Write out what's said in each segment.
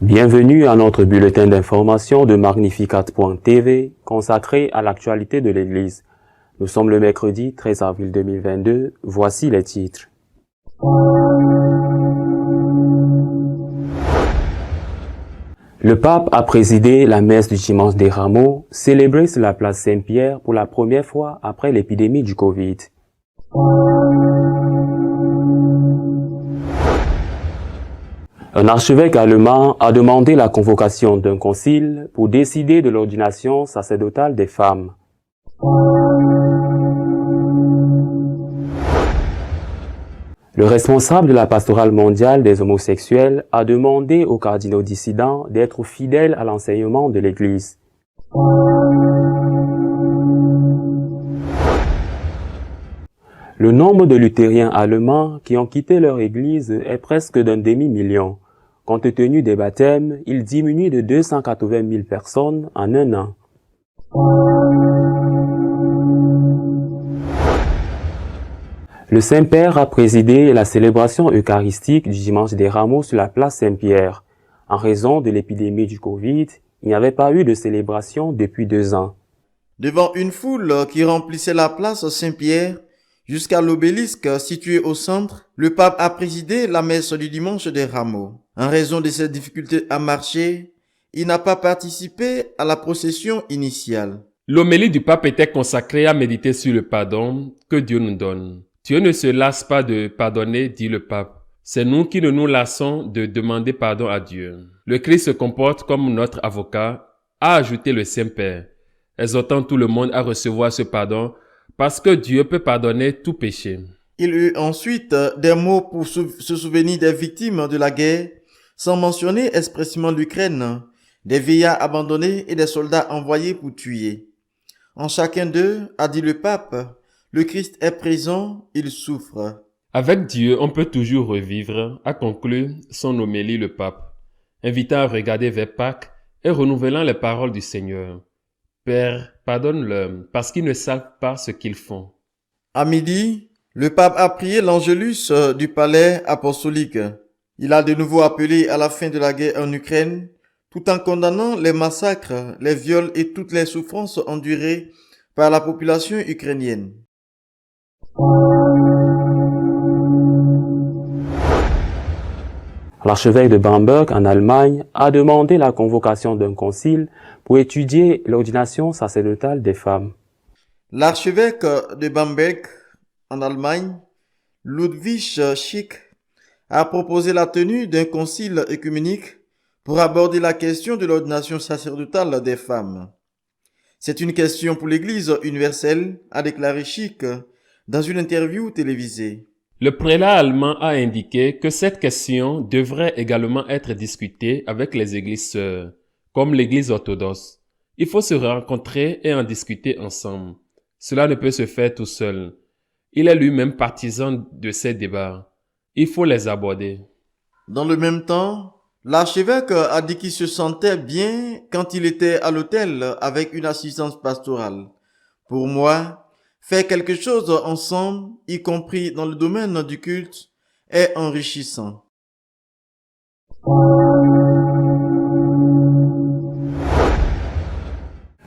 Bienvenue à notre bulletin d'information de Magnificat.tv consacré à l'actualité de l'Église. Nous sommes le mercredi 13 avril 2022. Voici les titres. Le pape a présidé la messe du dimanche des Rameaux, célébrée sur la place Saint-Pierre pour la première fois après l'épidémie du Covid. Un archevêque allemand a demandé la convocation d'un concile pour décider de l'ordination sacerdotale des femmes. Le responsable de la pastorale mondiale des homosexuels a demandé aux cardinaux dissidents d'être fidèles à l'enseignement de l'Église. Le nombre de luthériens allemands qui ont quitté leur Église est presque d'un demi-million. Compte tenu des baptêmes, il diminue de 280 000 personnes en un an. Le Saint-Père a présidé la célébration eucharistique du dimanche des Rameaux sur la place Saint-Pierre. En raison de l'épidémie du Covid, il n'y avait pas eu de célébration depuis 2 ans. Devant une foule qui remplissait la place Saint-Pierre, jusqu'à l'obélisque situé au centre, le pape a présidé la messe du dimanche des Rameaux. En raison de ses difficultés à marcher, il n'a pas participé à la procession initiale. L'homélie du pape était consacrée à méditer sur le pardon que Dieu nous donne. Dieu ne se lasse pas de pardonner, dit le pape. C'est nous qui ne nous lassons de demander pardon à Dieu. Le Christ se comporte comme notre avocat, a ajouté le Saint-Père, exhortant tout le monde à recevoir ce pardon parce que Dieu peut pardonner tout péché. Il eut ensuite des mots pour se souvenir des victimes de la guerre, sans mentionner expressément l'Ukraine, des vieillards abandonnés et des soldats envoyés pour tuer. En chacun d'eux, a dit le pape, le Christ est présent, il souffre. Avec Dieu, on peut toujours revivre, a conclu son homélie le pape, invitant à regarder vers Pâques et renouvelant les paroles du Seigneur. Père, pardonne-leur, parce qu'ils ne savent pas ce qu'ils font. À midi, le pape a prié l'Angélus du palais apostolique. Il a de nouveau appelé à la fin de la guerre en Ukraine, tout en condamnant les massacres, les viols et toutes les souffrances endurées par la population ukrainienne. L'archevêque de Bamberg, en Allemagne, a demandé la convocation d'un concile pour étudier l'ordination sacerdotale des femmes. L'archevêque de Bamberg, en Allemagne, Ludwig Schick, a proposé la tenue d'un concile œcuménique pour aborder la question de l'ordination sacerdotale des femmes. C'est une question pour l'Église universelle, a déclaré Schick dans une interview télévisée. Le prélat allemand a indiqué que cette question devrait également être discutée avec les églises sœurs, comme l'Église orthodoxe. Il faut se rencontrer et en discuter ensemble. Cela ne peut se faire tout seul. Il est lui-même partisan de ces débats. Il faut les aborder. Dans le même temps, l'archevêque a dit qu'il se sentait bien quand il était à l'hôtel avec une assistance pastorale. Pour moi, faire quelque chose ensemble, y compris dans le domaine du culte, est enrichissant.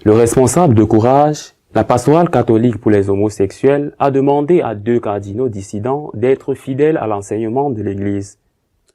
Le responsable de Courage, la pastorale catholique pour les homosexuels, a demandé à 2 cardinaux dissidents d'être fidèles à l'enseignement de l'Église.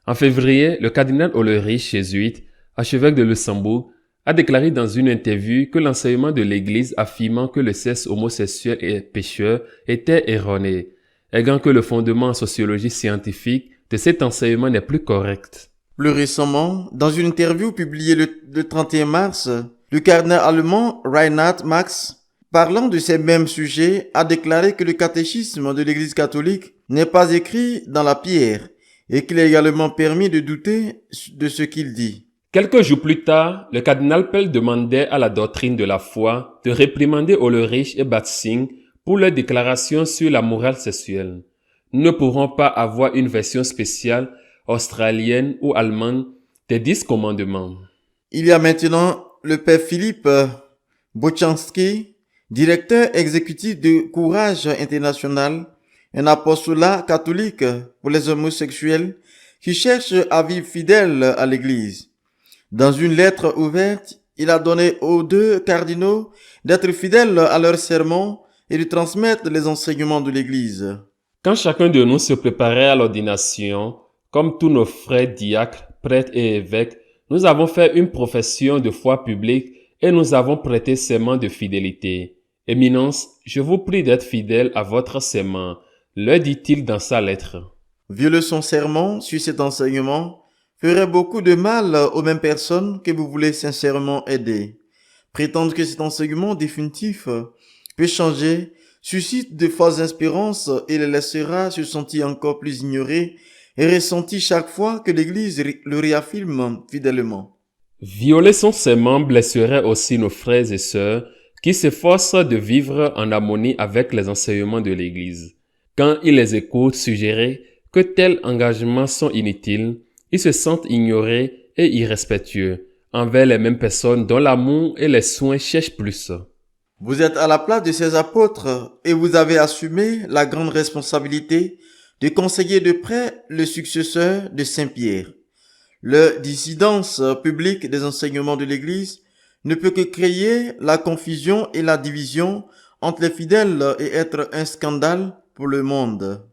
En février, le cardinal Ulrich, jésuite, archevêque de Luxembourg, a déclaré dans une interview que l'enseignement de l'Église affirmant que le sexe homosexuel est pécheur était erroné, ayant que le fondement en sociologie scientifique de cet enseignement n'est plus correct. Plus récemment, dans une interview publiée le 31 mars, le cardinal allemand Reinhard Marx, parlant de ces mêmes sujets, a déclaré que le catéchisme de l'Église catholique n'est pas écrit dans la pierre et qu'il est également permis de douter de ce qu'il dit. Quelques jours plus tard, le cardinal Pell demandait à la doctrine de la foi de réprimander Ulrich et Batzing pour leurs déclarations sur la morale sexuelle. Nous ne pourrons pas avoir une version spéciale australienne ou allemande des 10 commandements. Il y a maintenant le père Philippe Bochanski, directeur exécutif de Courage International, un apostolat catholique pour les homosexuels qui cherchent à vivre fidèles à l'Église. Dans une lettre ouverte, il a donné aux 2 cardinaux d'être fidèles à leur serment et de transmettre les enseignements de l'Église. Quand chacun de nous se préparait à l'ordination, comme tous nos frères diacres, prêtres et évêques, nous avons fait une profession de foi publique et nous avons prêté serment de fidélité. Éminence, je vous prie d'être fidèle à votre serment, leur dit-il dans sa lettre. Violer son serment sur cet enseignement ferait beaucoup de mal aux mêmes personnes que vous voulez sincèrement aider. Prétendre que cet enseignement définitif peut changer suscite de fausses espérances et les laissera se sentir encore plus ignorés et ressentis chaque fois que l'Église le réaffirme fidèlement. Violer son serment blesserait aussi nos frères et sœurs qui s'efforcent de vivre en harmonie avec les enseignements de l'Église. Quand ils les écoutent suggérer que tels engagements sont inutiles, ils se sentent ignorés et irrespectueux envers les mêmes personnes dont l'amour et les soins cherchent plus. Vous êtes à la place de ces apôtres et vous avez assumé la grande responsabilité de conseiller de près le successeur de Saint-Pierre. La dissidence publique des enseignements de l'Église ne peut que créer la confusion et la division entre les fidèles et être un scandale pour le monde.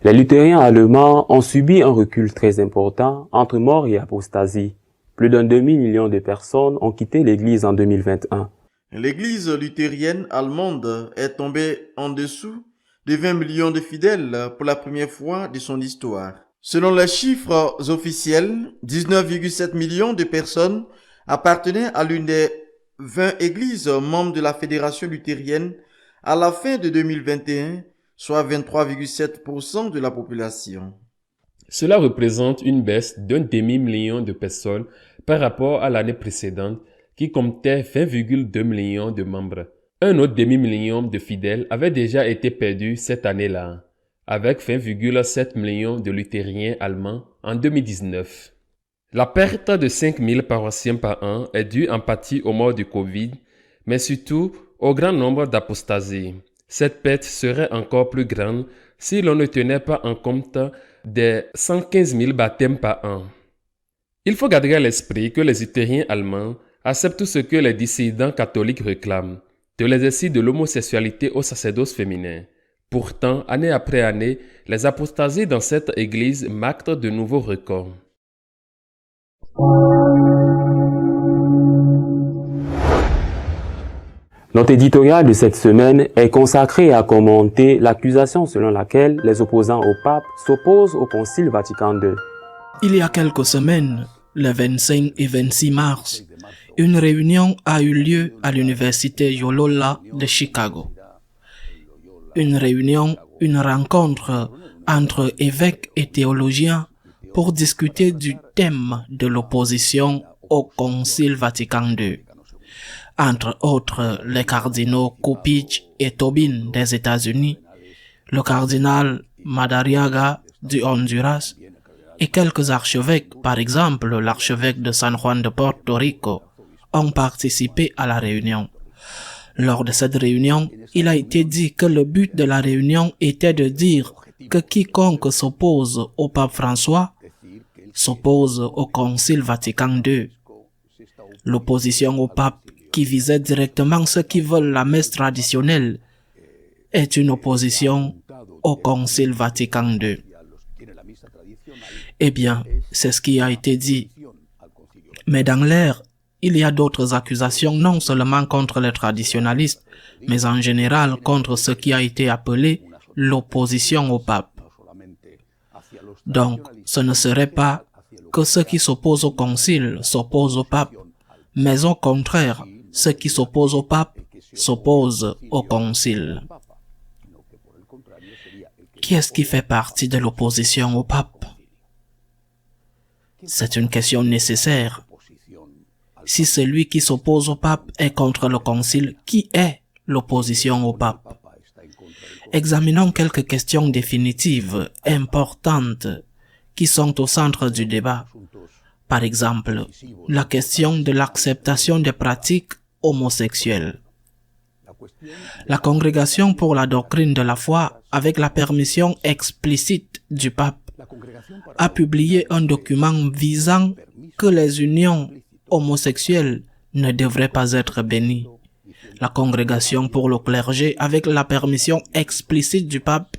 Les luthériens allemands ont subi un recul très important entre mort et apostasie. Plus d'un demi-million de personnes ont quitté l'Église en 2021. L'Église luthérienne allemande est tombée en dessous de 20 millions de fidèles pour la première fois de son histoire. Selon les chiffres officiels, 19,7 millions de personnes appartenaient à l'une des 20 églises membres de la Fédération luthérienne à la fin de 2021, soit 23,7% de la population. Cela représente une baisse d'un demi-million de personnes par rapport à l'année précédente qui comptait 20,2 millions de membres. Un autre demi-million de fidèles avait déjà été perdu cette année-là, avec 20,7 millions de luthériens allemands en 2019. La perte de 5000 paroissiens par an est due en partie aux morts du Covid, mais surtout au grand nombre d'apostasies. Cette perte serait encore plus grande si l'on ne tenait pas en compte des 115 000 baptêmes par an. Il faut garder à l'esprit que les luthériens allemands acceptent tout ce que les dissidents catholiques réclament, de l'exercice de l'homosexualité au sacerdoce féminin. Pourtant, année après année, les apostasies dans cette église marquent de nouveaux records. Notre éditorial de cette semaine est consacré à commenter l'accusation selon laquelle les opposants au pape s'opposent au Concile Vatican II. Il y a quelques semaines, le 25 et 26 mars, une réunion a eu lieu à l'université Loyola de Chicago. Une rencontre entre évêques et théologiens pour discuter du thème de l'opposition au Concile Vatican II. Entre autres, les cardinaux Cupich et Tobin des États-Unis, le cardinal Madariaga du Honduras et quelques archevêques, par exemple l'archevêque de San Juan de Porto Rico, ont participé à la réunion. Lors de cette réunion, il a été dit que le but de la réunion était de dire que quiconque s'oppose au pape François s'oppose au Concile Vatican II. L'opposition au pape, qui visait directement ceux qui veulent la messe traditionnelle, est une opposition au Concile Vatican II. Eh bien, c'est ce qui a été dit. Mais dans l'air, il y a d'autres accusations non seulement contre les traditionalistes, mais en général contre ce qui a été appelé l'opposition au pape. Donc, ce ne serait pas que ceux qui s'opposent au concile s'opposent au pape, mais au contraire, ceux qui s'opposent au pape s'opposent au concile. Qui est-ce qui fait partie de l'opposition au pape? C'est une question nécessaire. Si celui qui s'oppose au pape est contre le concile, qui est l'opposition au pape? Examinons quelques questions définitives, importantes, qui sont au centre du débat. Par exemple, la question de l'acceptation des pratiques homosexuelles. La Congrégation pour la doctrine de la foi, avec la permission explicite du pape, a publié un document visant que les unions homosexuelles ne devraient pas être bénies. La Congrégation pour le clergé, avec la permission explicite du pape,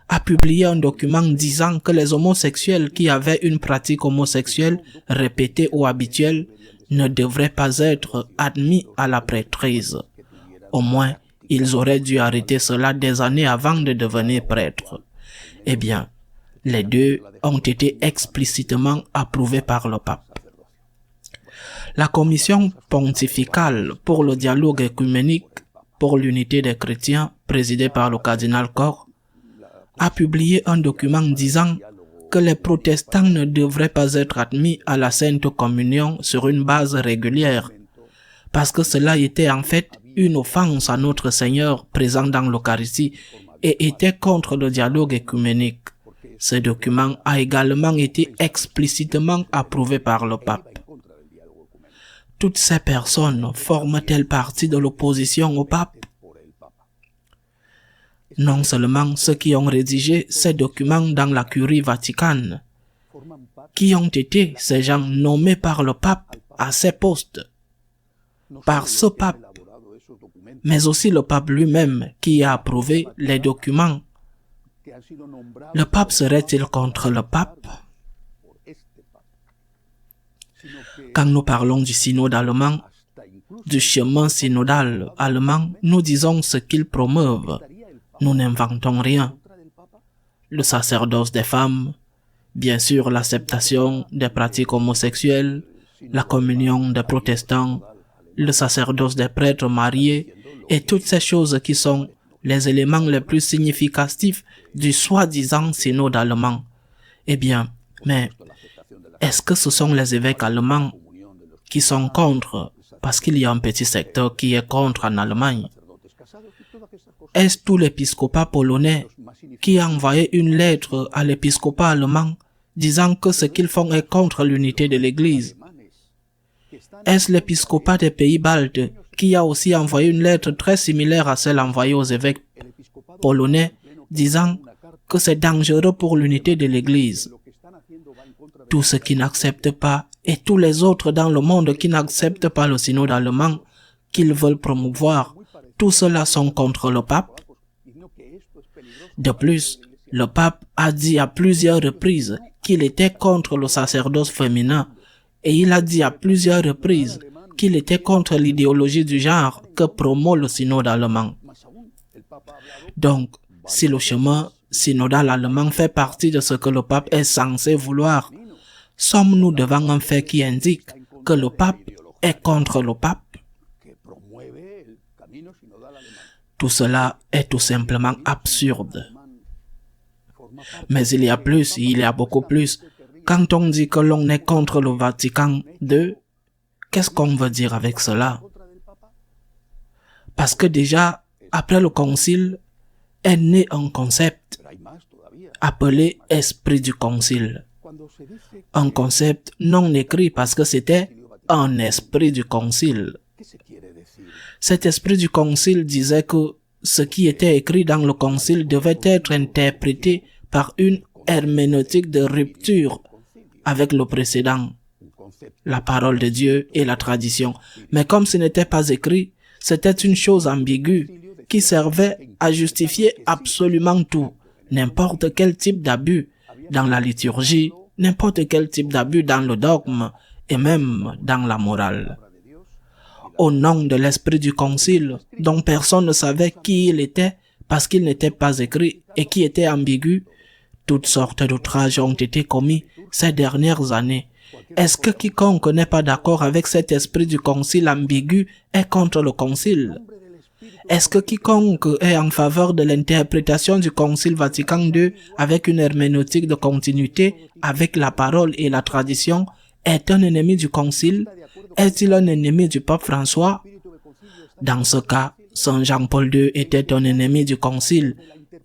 a publié un document disant que les homosexuels qui avaient une pratique homosexuelle répétée ou habituelle ne devraient pas être admis à la prêtrise. Au moins, ils auraient dû arrêter cela des années avant de devenir prêtres. Eh bien, les deux ont été explicitement approuvés par le pape. La commission pontificale pour le dialogue œcuménique pour l'unité des chrétiens, présidée par le cardinal Koch, a publié un document disant que les protestants ne devraient pas être admis à la Sainte Communion sur une base régulière, parce que cela était en fait une offense à notre Seigneur présent dans l'Eucharistie et était contre le dialogue œcuménique. Ce document a également été explicitement approuvé par le pape. Toutes ces personnes forment-elles partie de l'opposition au pape? Non seulement ceux qui ont rédigé ces documents dans la curie vaticane, qui ont été ces gens nommés par le pape à ces postes, par ce pape, mais aussi le pape lui-même qui a approuvé les documents. Le pape serait-il contre le pape? Quand nous parlons du synode allemand, du chemin synodal allemand, nous disons ce qu'ils promeuvent. Nous n'inventons rien. Le sacerdoce des femmes, bien sûr l'acceptation des pratiques homosexuelles, la communion des protestants, le sacerdoce des prêtres mariés et toutes ces choses qui sont les éléments les plus significatifs du soi-disant synode allemand. Eh bien, mais est-ce que ce sont les évêques allemands qui sont contre, parce qu'il y a un petit secteur qui est contre en Allemagne? Est-ce tout l'épiscopat polonais qui a envoyé une lettre à l'épiscopat allemand disant que ce qu'ils font est contre l'unité de l'Église? Est-ce l'épiscopat des pays baltes qui a aussi envoyé une lettre très similaire à celle envoyée aux évêques polonais disant que c'est dangereux pour l'unité de l'Église? Tous ceux qui n'acceptent pas et tous les autres dans le monde qui n'acceptent pas le synode allemand qu'ils veulent promouvoir, tous ceux-là sont contre le pape. De plus, le pape a dit à plusieurs reprises qu'il était contre le sacerdoce féminin et il a dit à plusieurs reprises qu'il était contre l'idéologie du genre que promeut le synode allemand. Donc, si le chemin synodal allemand fait partie de ce que le pape est censé vouloir, sommes-nous devant un fait qui indique que le pape est contre le pape? Tout cela est tout simplement absurde. Mais il y a plus, il y a beaucoup plus. Quand on dit que l'on est contre le Vatican II, qu'est-ce qu'on veut dire avec cela? Parce que déjà, après le concile, est né un concept appelé esprit du concile. Un concept non écrit parce que c'était un esprit du concile. Cet esprit du concile disait que ce qui était écrit dans le concile devait être interprété par une herméneutique de rupture avec le précédent, la parole de Dieu et la tradition. Mais comme ce n'était pas écrit, c'était une chose ambiguë qui servait à justifier absolument tout, n'importe quel type d'abus dans la liturgie, n'importe quel type d'abus dans le dogme et même dans la morale. Au nom de l'esprit du concile, dont personne ne savait qui il était parce qu'il n'était pas écrit et qui était ambigu, toutes sortes d'outrages ont été commis ces dernières années. Est-ce que quiconque n'est pas d'accord avec cet esprit du concile ambigu est contre le concile? Est-ce que quiconque est en faveur de l'interprétation du concile Vatican II avec une herméneutique de continuité avec la parole et la tradition est un ennemi du concile? Est-il un ennemi du pape François? Dans ce cas, Saint Jean-Paul II était un ennemi du concile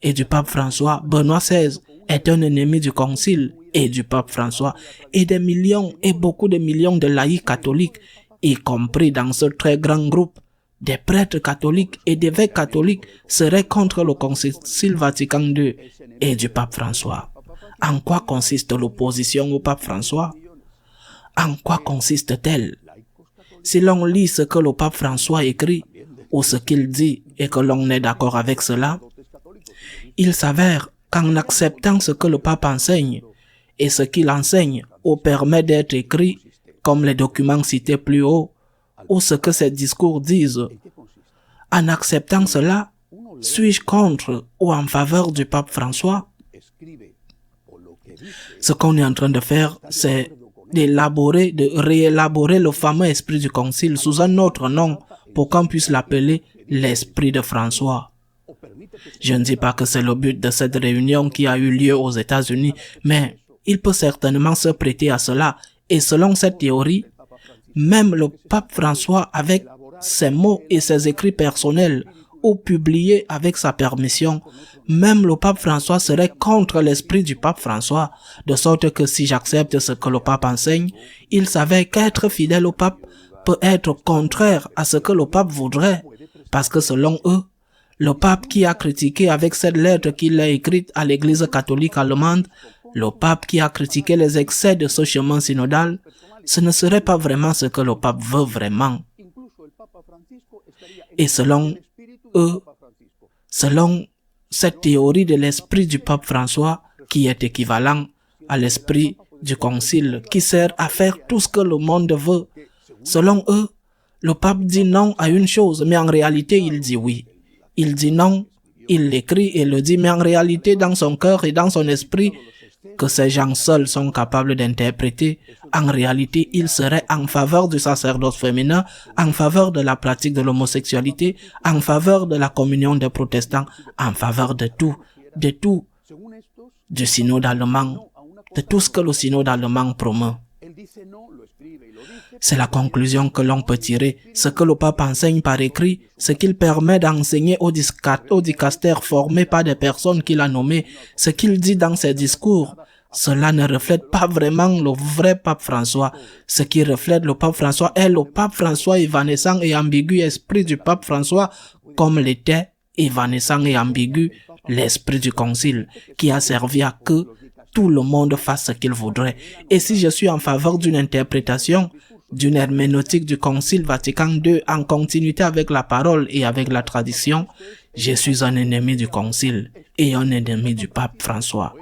et du pape François. Benoît XVI est un ennemi du concile et du pape François. Et des millions et beaucoup de millions de laïcs catholiques, y compris dans ce très grand groupe des prêtres catholiques et d'évêques catholiques seraient contre le Concile Vatican II et du pape François. En quoi consiste l'opposition au pape François? En quoi consiste-t-elle? Si l'on lit ce que le pape François écrit ou ce qu'il dit et que l'on est d'accord avec cela, il s'avère qu'en acceptant ce que le pape enseigne et ce qu'il enseigne ou permet d'être écrit comme les documents cités plus haut ou ce que ses discours disent, en acceptant cela, suis-je contre ou en faveur du pape François? Ce qu'on est en train de faire, c'est de réélaborer le fameux esprit du concile sous un autre nom pour qu'on puisse l'appeler l'esprit de François. Je ne dis pas que c'est le but de cette réunion qui a eu lieu aux États-Unis, mais il peut certainement se prêter à cela. Et selon cette théorie, même le pape François, avec ses mots et ses écrits personnels, ou publiés avec sa permission, même le pape François serait contre l'esprit du pape François, de sorte que si j'accepte ce que le pape enseigne, il savait qu'être fidèle au pape peut être contraire à ce que le pape voudrait, parce que selon eux, le pape qui a critiqué avec cette lettre qu'il a écrite à l'église catholique allemande, le pape qui a critiqué les excès de ce chemin synodal, ce ne serait pas vraiment ce que le pape veut vraiment. Et selon eux, selon cette théorie de l'esprit du pape François, qui est équivalent à l'esprit du concile, qui sert à faire tout ce que le monde veut, selon eux, le pape dit non à une chose, mais en réalité il dit oui. Il dit non, il l'écrit et le dit, mais en réalité dans son cœur et dans son esprit, que ces gens seuls sont capables d'interpréter, en réalité, il serait en faveur du sacerdoce féminin, en faveur de la pratique de l'homosexualité, en faveur de la communion des protestants, en faveur de tout, du synode allemand, de tout ce que le synode allemand promeut. C'est la conclusion que l'on peut tirer. Ce que le pape enseigne par écrit, ce qu'il permet d'enseigner aux dicastères formés par des personnes qu'il a nommées, ce qu'il dit dans ses discours, cela ne reflète pas vraiment le vrai pape François. Ce qui reflète le pape François est le pape François évanescent et ambigu esprit du pape François, comme l'était évanescent et ambigu l'esprit du concile, qui a servi à que tout le monde fasse ce qu'il voudrait. Et si je suis en faveur d'une interprétation, d'une herméneutique du Concile Vatican II en continuité avec la parole et avec la tradition, je suis un ennemi du Concile et un ennemi du pape François.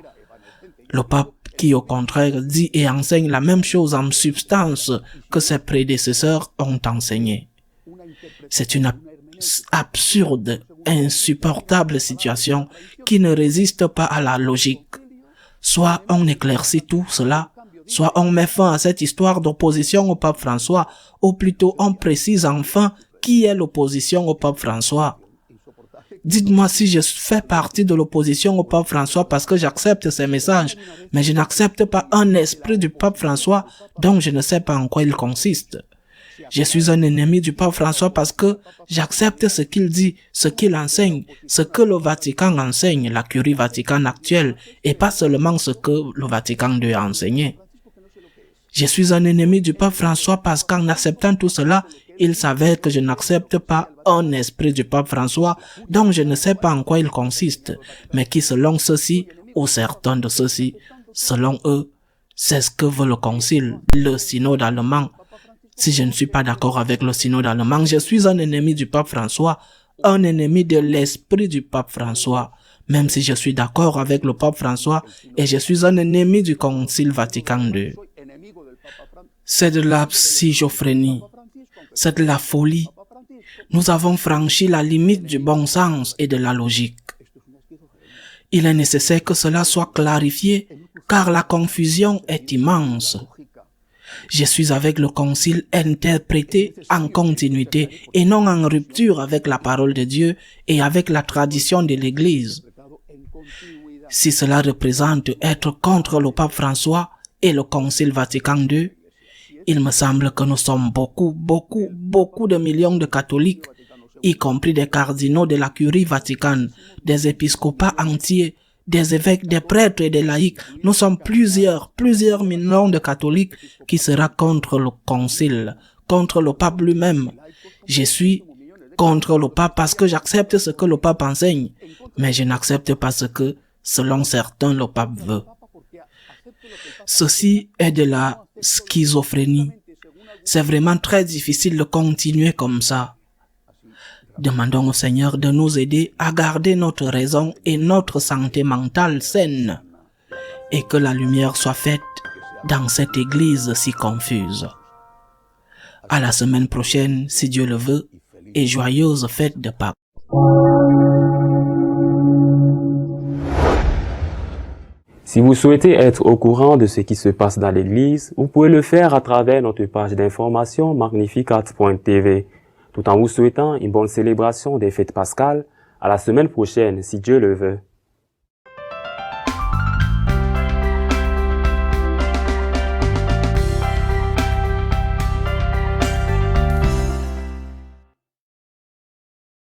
Le pape qui au contraire dit et enseigne la même chose en substance que ses prédécesseurs ont enseigné. C'est une absurde, insupportable situation qui ne résiste pas à la logique. Soit on éclaircit tout cela, soit on met fin à cette histoire d'opposition au pape François, ou plutôt on précise enfin qui est l'opposition au pape François. Dites-moi si je fais partie de l'opposition au pape François parce que j'accepte ses messages, mais je n'accepte pas un esprit du pape François dont je ne sais pas en quoi il consiste. Je suis un ennemi du pape François parce que j'accepte ce qu'il dit, ce qu'il enseigne, ce que le Vatican enseigne, la curie vaticane actuelle, et pas seulement ce que le Vatican II a enseigné. Je suis un ennemi du pape François parce qu'en acceptant tout cela, il s'avère que je n'accepte pas un esprit du pape François dont je ne sais pas en quoi il consiste, mais qui selon ceux-ci, ou certains de ceux-ci, selon eux, c'est ce que veut le concile, le synode allemand. Si je ne suis pas d'accord avec le synode allemand, je suis un ennemi du pape François, un ennemi de l'esprit du pape François, même si je suis d'accord avec le pape François et je suis un ennemi du Concile Vatican II. C'est de la schizophrénie, c'est de la folie. Nous avons franchi la limite du bon sens et de la logique. Il est nécessaire que cela soit clarifié, car la confusion est immense. Je suis avec le concile interprété en continuité et non en rupture avec la parole de Dieu et avec la tradition de l'Église. Si cela représente être contre le pape François et le concile Vatican II, il me semble que nous sommes beaucoup de millions de catholiques, y compris des cardinaux de la curie vaticane, des épiscopats entiers, des évêques, des prêtres et des laïcs. Nous sommes plusieurs millions de catholiques qui sera contre le concile, contre le pape lui-même. Je suis contre le pape parce que j'accepte ce que le pape enseigne, mais je n'accepte pas ce que, selon certains, le pape veut. Ceci est de la schizophrénie. C'est vraiment très difficile de continuer comme ça. Demandons au Seigneur de nous aider à garder notre raison et notre santé mentale saine et que la lumière soit faite dans cette église si confuse. À la semaine prochaine, si Dieu le veut, et joyeuse fête de Pâques. Si vous souhaitez être au courant de ce qui se passe dans l'église, vous pouvez le faire à travers notre page d'information magnificat.tv, tout en vous souhaitant une bonne célébration des fêtes pascales. À la semaine prochaine, si Dieu le veut.